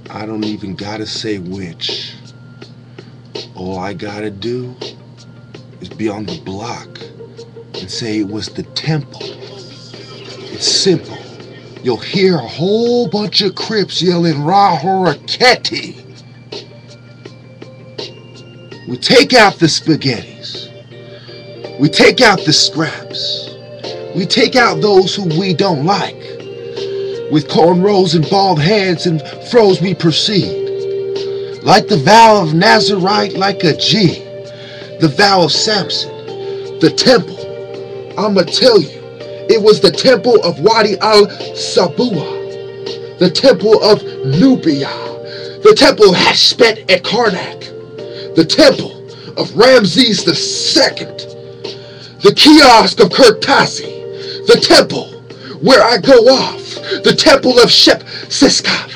I don't even gotta say which. All I gotta do is be on the block and say it was the temple. It's simple. You'll hear a whole bunch of Crips yelling horakhty. We take out the spaghettis. We take out the scraps. We take out those who we don't like. With cornrows and bald heads and froze we proceed. Like the vow of Nazarite, like a G. The vow of Samson. The temple. I'ma tell you, it was the temple of Wadi al-Sabua. The temple of Nubia. The temple of Hashpet et Karnak. The temple of Ramses II. The kiosk of qertassi. The temple where I go off. The temple of shepseskaf.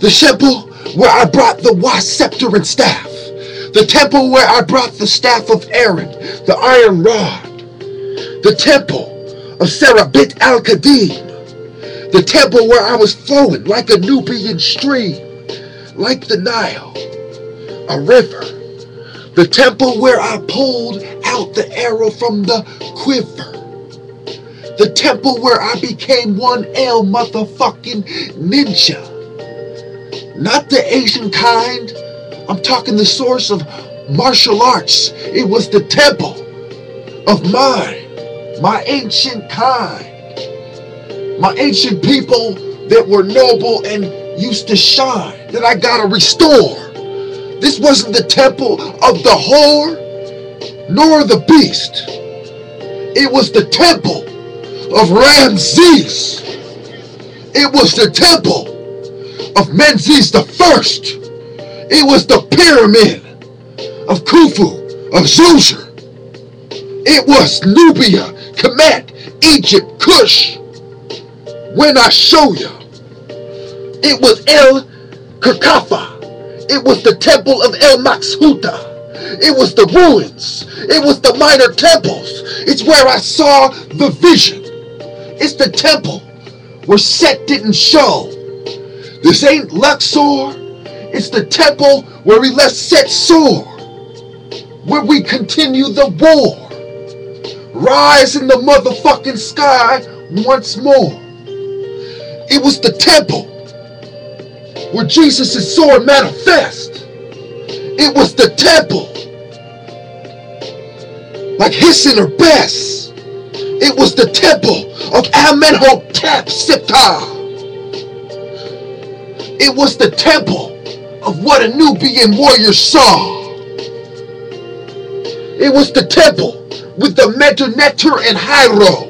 The temple where I brought the scepter and staff. The temple where I brought the staff of Aaron, the iron rod. The temple of Serabit al-Kadim. The temple where I was flowing like a Nubian stream, like the Nile, a river. The temple where I pulled out the arrow from the quiver. The temple where I became one L motherfucking ninja. Not the Asian kind. I'm talking the source of martial arts. It was the temple of mine, my ancient kind. My ancient people that were noble and used to shine, that I gotta restore. This wasn't the temple of the whore, nor the beast. It was the temple of Ramses. It was the temple of Menzies the First. It was the pyramid of Khufu, of Zoser. It was Nubia, Kemet, Egypt, Kush. When I show you, it was El Kirkafa. It was the temple of El Maxhuta. It was the ruins. It was the minor temples. It's where I saw the vision. It's the temple where Set didn't show. This ain't Luxor. It's the temple where we left Set sore. Where we continue the war. Rise in the motherfucking sky once more. It was the temple where Jesus' sword manifest. It was the temple like hissing her best. It was the temple of Amenhotep Siptah. It was the temple of what a Nubian warrior saw. It was the temple with the Meduneter and Hyro.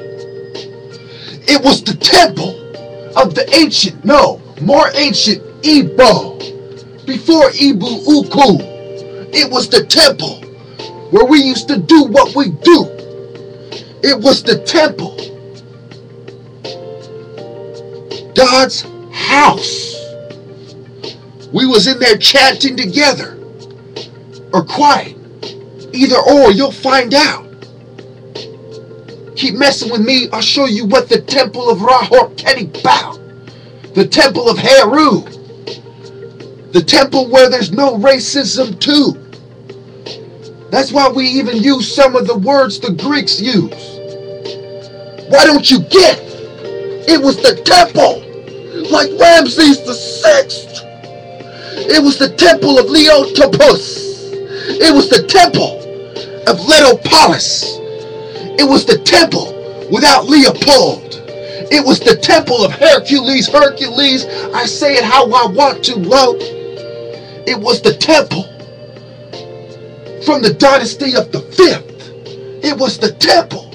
It was the temple of the ancient, no, more ancient Igbo. Before Ibu Uku. It was the temple where we used to do what we do. It was the temple. God's house. We was in there chanting together. Or quiet. Either or, you'll find out. Keep messing with me, I'll show you what the temple of Horakhty bout. The temple of Heru. The temple where there's no racism too. That's why we even use some of the words the Greeks use. Why don't you get it? It was the temple, like Ramses VI. It was the temple of Leotopus. It was the temple of Letopolis. It was the temple without Leopold. It was the temple of Hercules. I say it how I want to, low. It was the temple from the dynasty of the 5th. It was the temple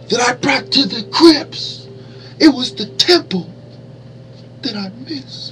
that I brought to the crypts. It was the temple that I miss.